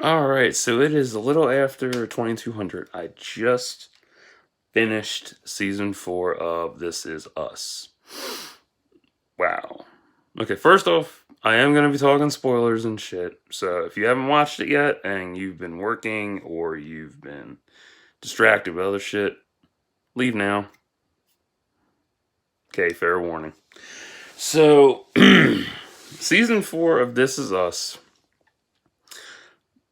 All right, so it is a little after 2200. I just finished season 4 of This Is Us. Wow. Okay, first off, I am going to be talking spoilers and shit. So if you haven't watched it yet and you've been working or you've been distracted with other shit, leave now. Okay, fair warning. So, season 4 of This Is Us.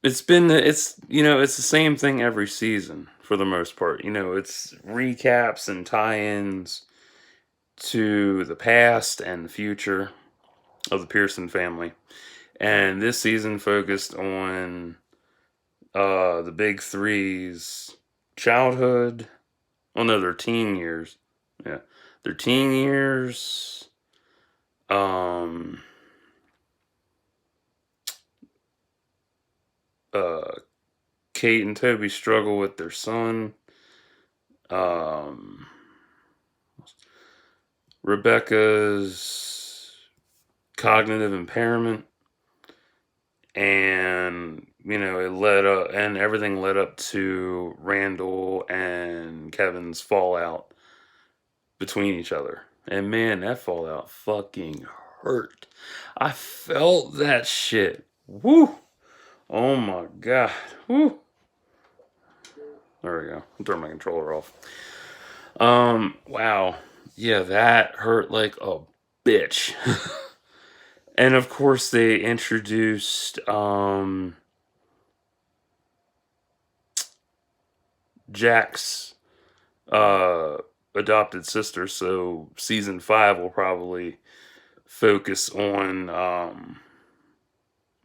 It's the same thing every season for the most part. It's recaps and tie-ins to the past and the future of the Pearson family. And this season focused on the big three's childhood. Oh no, their teen years. Yeah. Their teen years. Um uh Kate and Toby struggle with their son. Um Rebecca's cognitive impairment, and everything led up to Randall and Kevin's fallout between each other. And man, that fallout fucking hurt. I felt that shit. Woo! Oh my god. Woo! There we go. I'll turn my controller off. Wow. Yeah, that hurt like a bitch. And of course they introduced Jack's uh adopted sister, so season 5 will probably focus on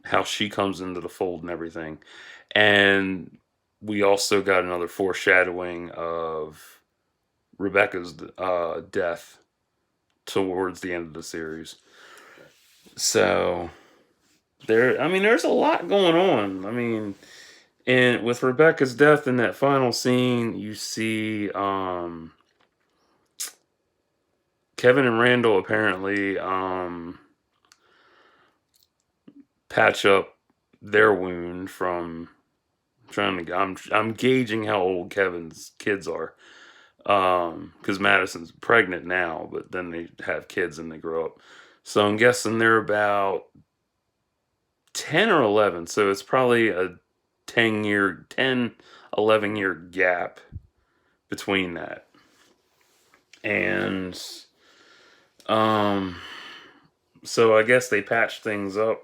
how she comes into the fold and everything. And we also got another foreshadowing of Rebecca's death towards the end of the series. So there's a lot going on. And with Rebecca's death in that final scene, you see Kevin and Randall apparently patch up their wound from trying to. I'm gauging how old Kevin's kids are, because Madison's pregnant now, but then they have kids and they grow up. So I'm guessing they're about 10 or 11. So it's probably a 11-year gap between that. And so I guess they patched things up.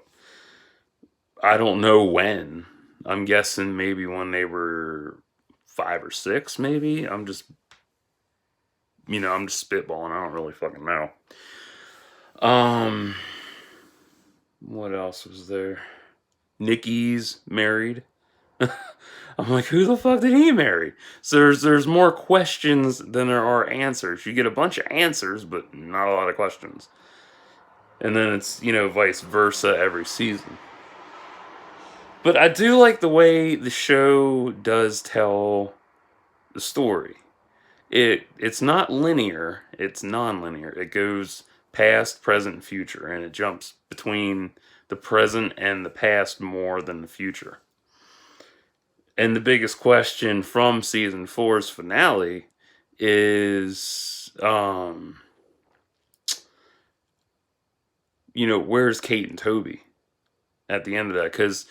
I don't know when. I'm guessing maybe when they were 5 or 6, maybe. I'm just spitballing. I don't really fucking know. What else was there? Nikki's married. I'm like, who the fuck did he marry? So there's more questions than there are answers. You get a bunch of answers, but not a lot of questions. And then it's, vice versa every season. But I do like the way the show does tell the story. It's not linear, it's non-linear. It goes past, present, future, and it jumps between the present and the past more than the future. And the biggest question from season 4's finale is where's Kate and Toby at the end of that? Because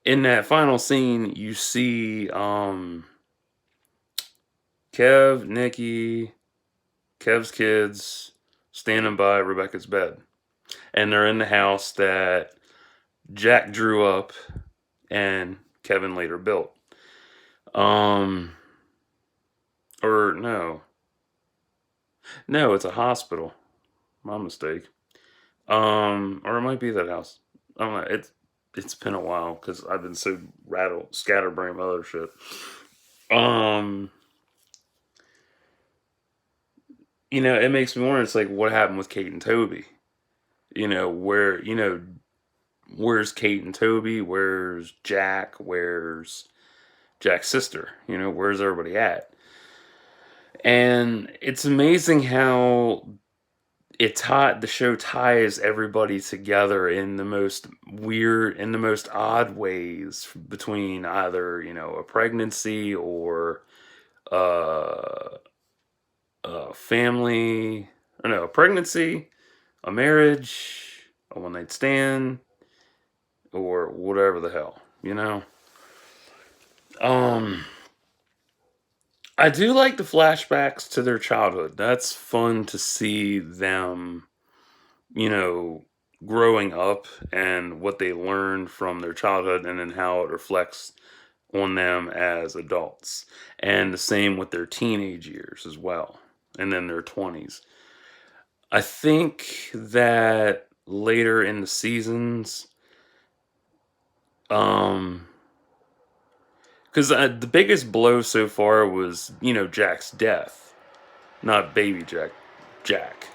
in that final scene, you see Kev, Nikki, Kev's kids standing by Rebecca's bed. And they're in the house that Jack drew up and Kevin later built. Or no. No, it's a hospital. My mistake. Or it might be that house. I don't know. It's been a while because I've been so scatterbrained by other shit. It makes me wonder. It's like, what happened with Kate and Toby? Where's Kate and Toby? Where's Jack? Where's Jack's sister? Where's everybody at? And it's amazing how the show ties everybody together in the most weird, in the most odd ways, between either, a pregnancy, or uh a family, or no, a pregnancy, a marriage, a one night stand, or whatever the hell. Um, I do like the flashbacks to their childhood. That's fun to see them, you know, growing up, and what they learned from their childhood, and then how it reflects on them as adults. And the same with their teenage years as well, and then their 20s. I think that later in the seasons, um, because the biggest blow so far was, Jack's death, not baby Jack, Jack.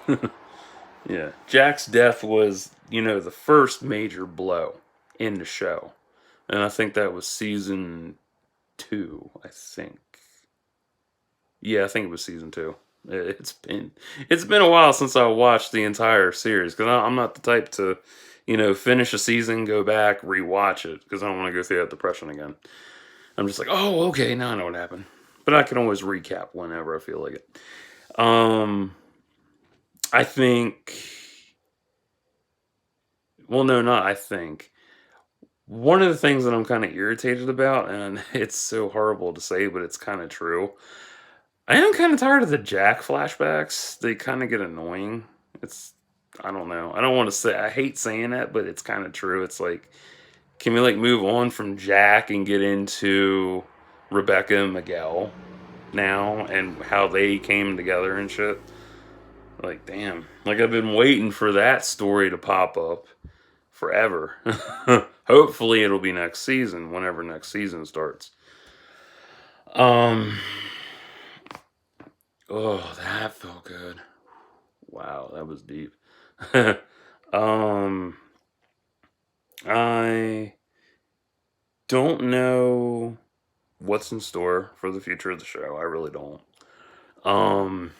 Yeah, Jack's death was, the first major blow in the show, and I think that was season two. I think, yeah, I think it was season two. It's been a while since I watched the entire series, because I'm not the type to, finish a season, go back, rewatch it, because I don't want to go through that depression again. I'm just like, oh, okay, now I know what happened. But I can always recap whenever I feel like it. Um, I think, well, no, not I think. One of the things that I'm kind of irritated about, and it's so horrible to say, but it's kind of true. I am kind of tired of the Jack flashbacks. They kind of get annoying. It's, I don't know. I don't want to say, I hate saying that, but it's kind of true. It's like, can we like move on from Jack and get into Rebecca and Miguel now, and how they came together and shit? Like, damn. Like, I've been waiting for that story to pop up forever. Hopefully it'll be next season, whenever next season starts. Um oh, that felt good. Wow, that was deep. um I don't know what's in store for the future of the show. I really don't. Um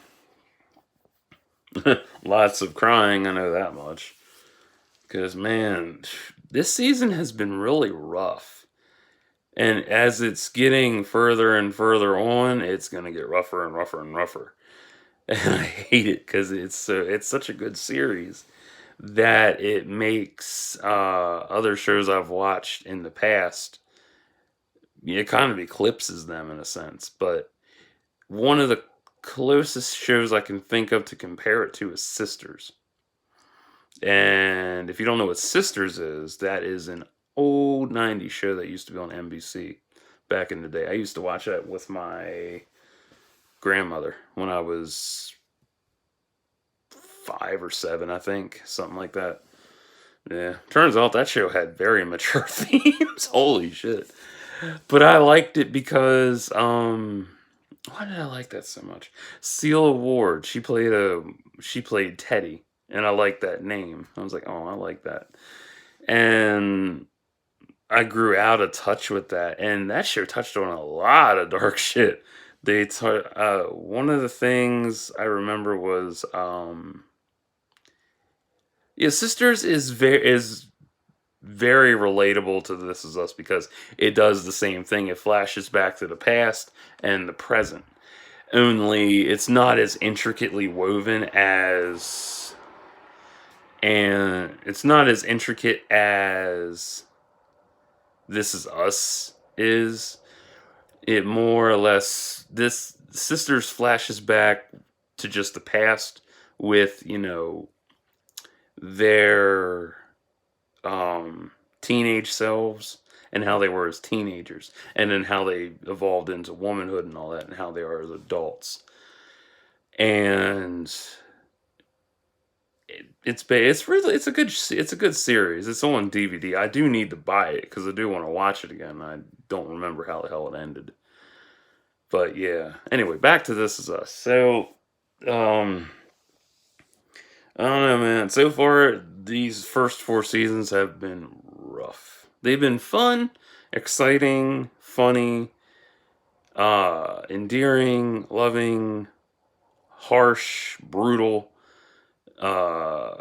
Lots of crying, I know that much. Because, man, this season has been really rough. And as it's getting further and further on, it's going to get rougher and rougher and rougher. And I hate it, because it's such a good series that it makes other shows I've watched in the past, it kind of eclipses them in a sense. But one of the closest shows I can think of to compare it to is Sisters. And if you don't know what Sisters is, that is an old 90s show that used to be on NBC back in the day. I used to watch that with my grandmother when I was 5 or 7, I think, something like that. Yeah, turns out that show had very mature themes. Holy shit. But I liked it because, why did I like that so much? Seal Ward, she played Teddy, and I liked that name. I was like, oh, I like that. And I grew out of touch with that, and that show touched on a lot of dark shit. One of the things I remember was, yeah, Sisters is very relatable to This Is Us, because it does the same thing. It flashes back to the past and the present. Only it's not as intricately woven as, and it's not as intricate as This Is Us is. It more or less, this Sisters flashes back to just the past, with, their teenage selves, and how they were as teenagers, and then how they evolved into womanhood and all that, and how they are as adults. And it's a good series. It's on DVD. I do need to buy it, because I do want to watch it again. I don't remember how the hell it ended. But yeah. Anyway, back to This Is Us. So, um, I don't know, man. So far, these first 4 seasons have been rough. They've been fun, exciting, funny, endearing, loving, harsh, brutal. uh,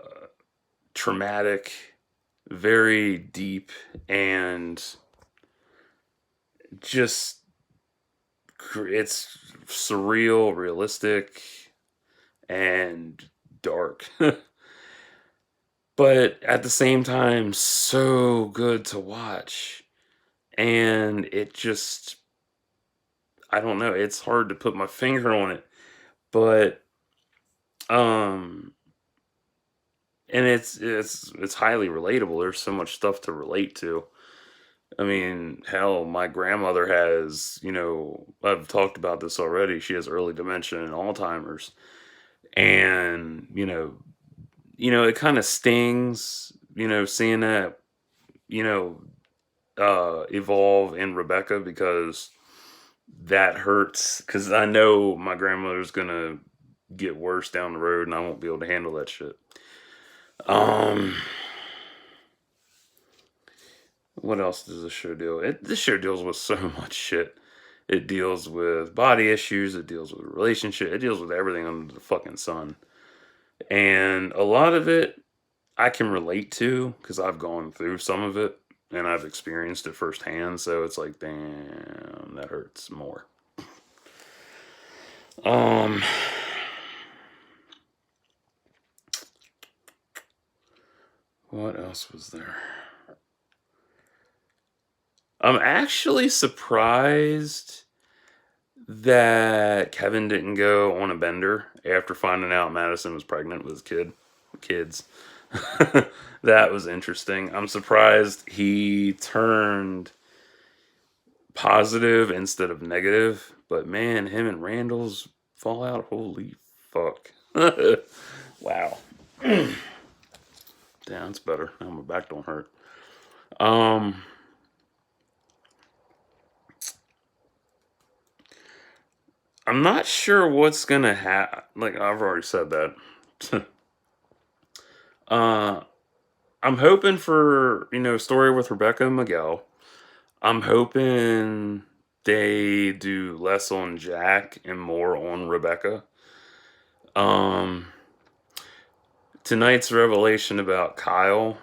traumatic, very deep, and just it's surreal, realistic, and dark. But at the same time, so good to watch. And it just, I don't know, it's hard to put my finger on it. But, um, and it's highly relatable. There's so much stuff to relate to. I mean, hell, my grandmother has, I've talked about this already. She has early dementia and Alzheimer's. And, it kind of stings, seeing that, you know, evolve in Rebecca, because that hurts. Because I know my grandmother's gonna get worse down the road, and I won't be able to handle that shit. Um, what else does this show deal? This show deals with so much shit. It deals with body issues. It deals with relationship. It deals with everything under the fucking sun. And a lot of it I can relate to, because I've gone through some of it and I've experienced it firsthand. So it's like, damn, that hurts more. Um, what else was there? I'm actually surprised that Kevin didn't go on a bender after finding out Madison was pregnant with his kids. That was interesting. I'm surprised he turned positive instead of negative. But man, him and Randall's fallout, holy fuck. Wow. Damn, that's better. Now my back don't hurt. Um I'm not sure what's gonna happen. Like, I've already said that. uh I'm hoping for, story with Rebecca and Miguel. I'm hoping they do less on Jack and more on Rebecca. Um, Tonight's revelation about Kyle,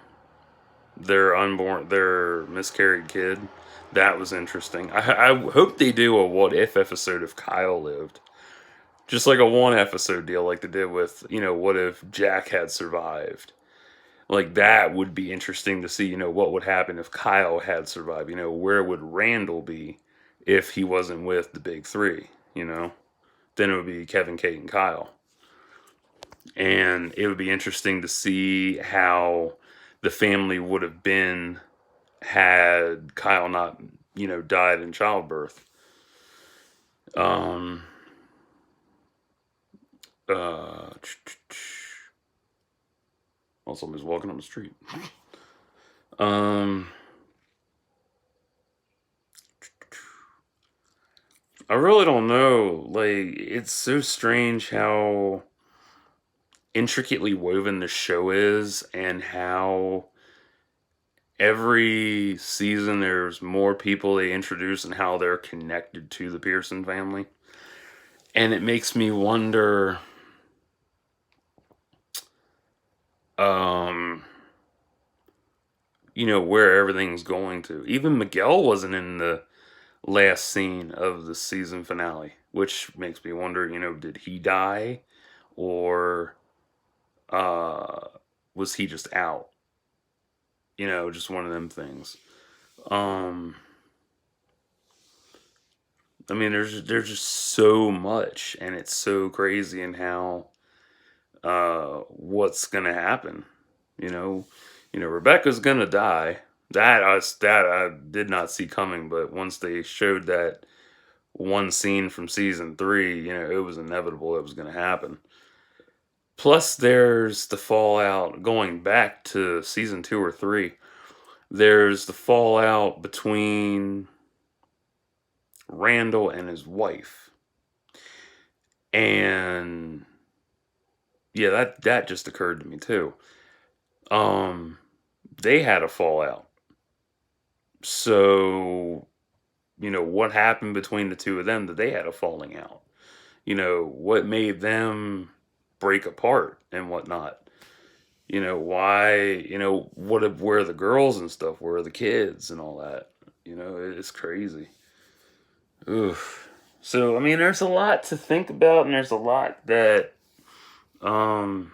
their miscarried kid, that was interesting. I hope they do a what if episode if Kyle lived. Just like a one episode deal, like they did with, what if Jack had survived? Like, that would be interesting to see, what would happen if Kyle had survived. Where would Randall be if he wasn't with the big three, Then it would be Kevin, Kate, and Kyle. And it would be interesting to see how the family would have been had Kyle not, died in childbirth. Um, uh, well, somebody's walking on the street. um, I really don't know. Like, it's so strange how intricately woven the show is, and how every season there's more people they introduce and how they're connected to the Pearson family. And it makes me wonder, um, where everything's going to. Even Miguel wasn't in the last scene of the season finale, which makes me wonder, did he die, or was he just out? Just one of them things. Um, I mean, there's just so much, and it's so crazy in how what's gonna happen. Rebecca's gonna die. That I did not see coming, but once they showed that one scene from season 3, it was inevitable it was gonna happen. Plus, there's the fallout going back to season 2 or 3. There's the fallout between Randall and his wife. And yeah, that just occurred to me too. They had a fallout. So, what happened between the two of them that they had a falling out? What made them break apart and whatnot? Why, where are the girls and stuff? Where are the kids and all that? It's crazy. Oof. So, I mean, there's a lot to think about, and there's a lot that, um,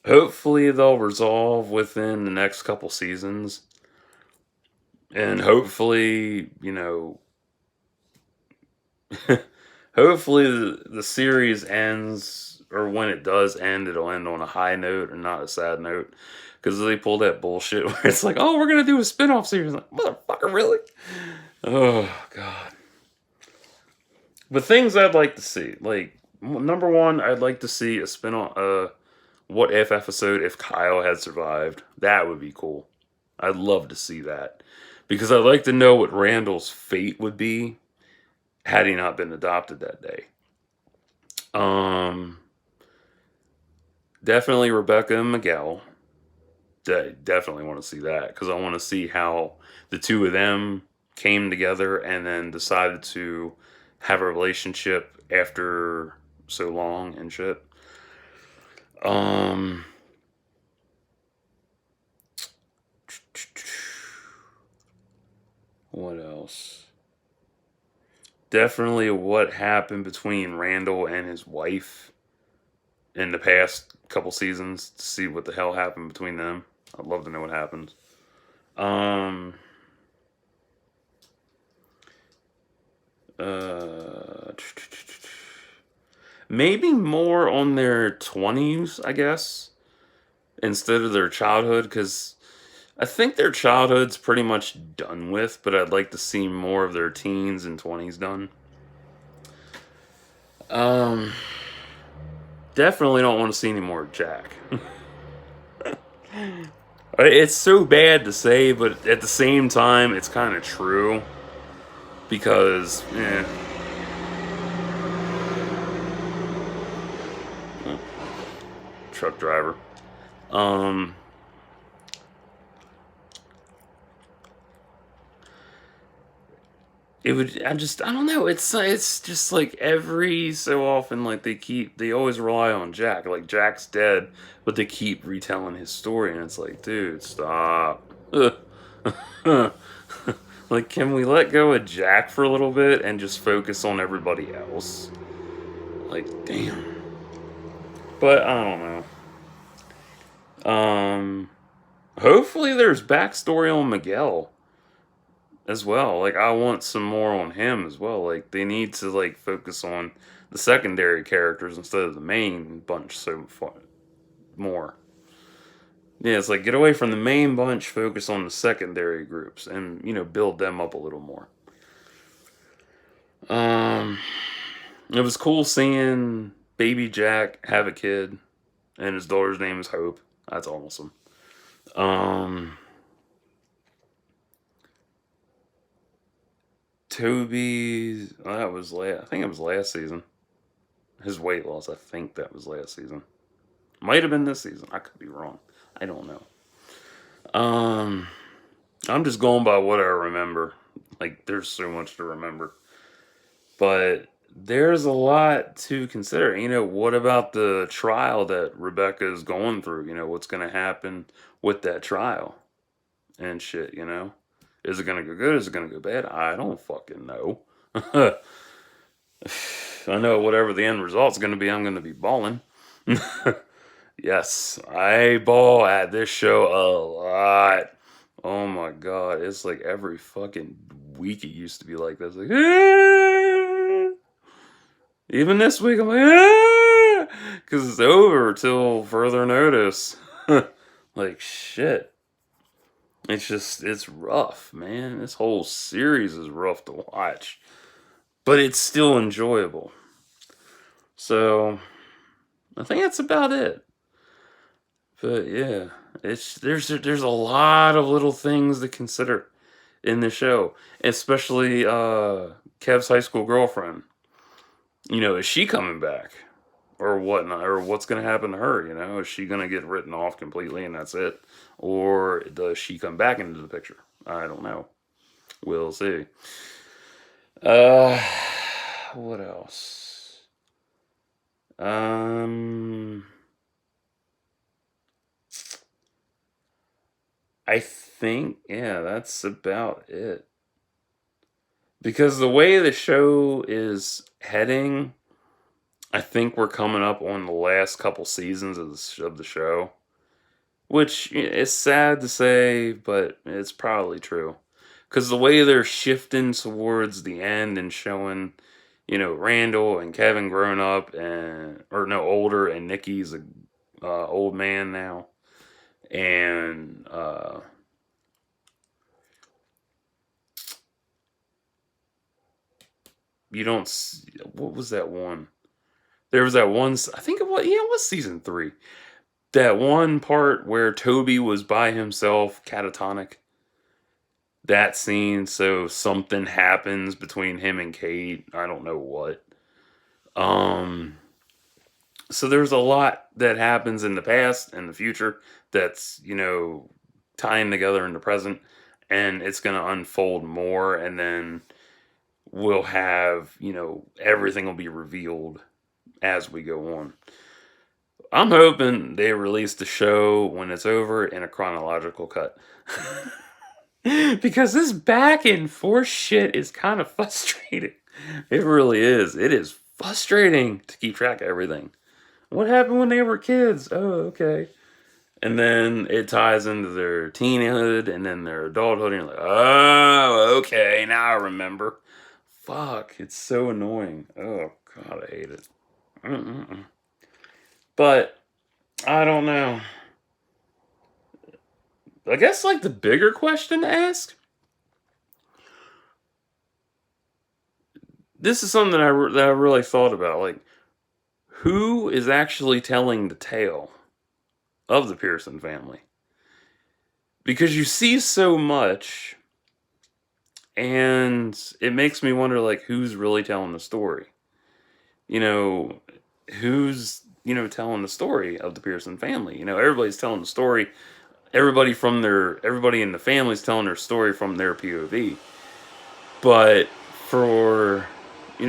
hopefully they'll resolve within the next couple seasons. And hopefully, hopefully the series ends, or when it does end, it'll end on a high note and not a sad note. Because they pull that bullshit where it's like, oh, we're going to do a spin off series. Like, motherfucker, really? Oh, God. But things I'd like to see. Like, number one, I'd like to see a spin off, what if episode if Kyle had survived. That would be cool. I'd love to see that. Because I'd like to know what Randall's fate would be had he not been adopted that day. Um, Definitely Rebecca and Miguel. Definitely want to see that because I want to see how the two of them came together and then decided to have a relationship after so long and shit. Um, what else? Definitely what happened between Randall and his wife in the past couple seasons to see what the hell happened between them. I'd love to know what happened. Um, uh, Maybe more on their 20s, I guess, instead of their childhood, because I think their childhood's pretty much done with, but I'd like to see more of their teens and 20s done. Um, Definitely don't want to see any more of Jack. It's so bad to say, but at the same time, it's kind of true. Because, truck driver. Um, it would. I don't know. It's just like every so often, like they always rely on Jack. Like Jack's dead, but they keep retelling his story, and it's like, dude, stop. Like, can we let go of Jack for a little bit and just focus on everybody else? Like, damn. But I don't know. Hopefully there's backstory on Miguel as well. Like, I want some more on him as well. Like, they need to like focus on the secondary characters instead of the main bunch so far more. Yeah, it's like get away from the main bunch, focus on the secondary groups, and build them up a little more. Um, it was cool seeing baby Jack have a kid, and his daughter's name is Hope. That's awesome. Um, Toby, that was last. I think it was last season. His weight loss. I think that was last season. Might have been this season. I could be wrong. I don't know. Um, I'm just going by what I remember. Like, there's so much to remember, but there's a lot to consider. What about the trial that Rebecca is going through? What's going to happen with that trial and shit. Is it going to go good? Is it going to go bad? I don't fucking know. I know whatever the end result's going to be, I'm going to be balling. Yes, I ball at this show a lot. Oh my god, it's like every fucking week it used to be like this. Like, ah! Even this week I'm like, because it's over till further notice. Like shit. It's rough, man. This whole series is rough to watch, but it's still enjoyable. So I think that's about it. But yeah, there's a lot of little things to consider in the show, especially Kev's high school girlfriend. Is she coming back or whatnot, or what's going to happen to her? Is she going to get written off completely and that's it, or does she come back into the picture? I don't know. We'll see. Uh, what else? Um. I think, yeah, that's about it. Because the way the show is heading, I think we're coming up on the last couple seasons of the show, which is sad to say, but it's probably true. Because the way they're shifting towards the end and showing, Randall and Kevin grown up and, or no, older, and Nikki's a old man now, and you don't. What was that one? There was that one. I think it was. Yeah, it was season 3. That one part where Toby was by himself, catatonic. That scene. So something happens between him and Kate. I don't know what. Um. So there's a lot that happens in the past and the future that's tying together in the present, and it's gonna unfold more, and then we'll have everything will be revealed as we go on. I'm hoping they release the show when it's over in a chronological cut. Because this back and forth shit is kind of frustrating. It really is. It is frustrating to keep track of everything. What happened when they were kids? Oh, okay. And then it ties into their teenhood and then their adulthood. And you're like, oh, okay. Now I remember. Fuck. It's so annoying. Oh, God, I hate it. Mm-mm-mm. But I don't know. I guess like the bigger question to ask. This is something that I really thought about. Like, who is actually telling the tale of the Pearson family? Because you see so much, and it makes me wonder, like, who's really telling the story? You know, who's telling the story of the Pearson family? Everybody's telling the story. Everybody in the family's telling their story from their POV. But for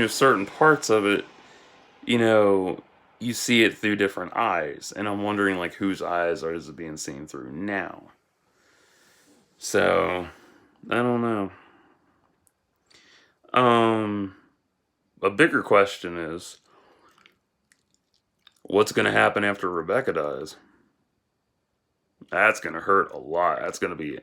certain parts of it, you know, you see it through different eyes, and I'm wondering like whose eyes is it being seen through now? So I don't know. Um, a bigger question is what's going to happen after Rebecca dies? That's going to hurt a lot. That's going to be a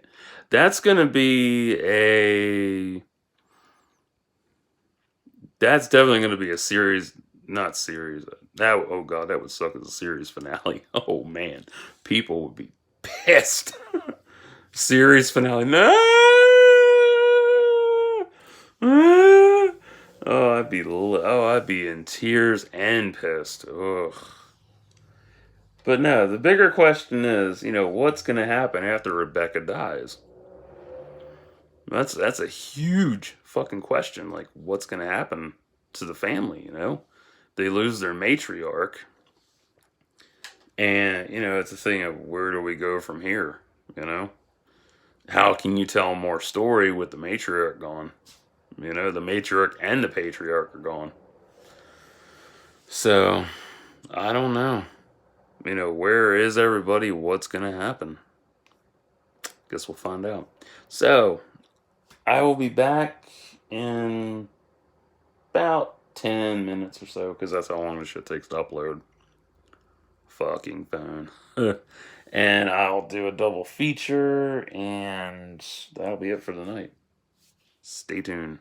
that's definitely going to be a series, not series. That oh god, that would suck as a series finale. Oh man, people would be pissed. Series finale, no. I'd be in tears and pissed. Ugh. But no, the bigger question is, what's going to happen after Rebecca dies? That's a huge fucking question. Like, what's going to happen to the family? They lose their matriarch, and it's a thing of where do we go from here? How can you tell more story with the matriarch gone? The matriarch and the patriarch are gone. So I don't know. Where is everybody? What's going to happen? Guess we'll find out. So I will be back in about 10 minutes or so because that's how long this shit takes to upload. Fucking phone. And I'll do a double feature, and that'll be it for the night. Stay tuned.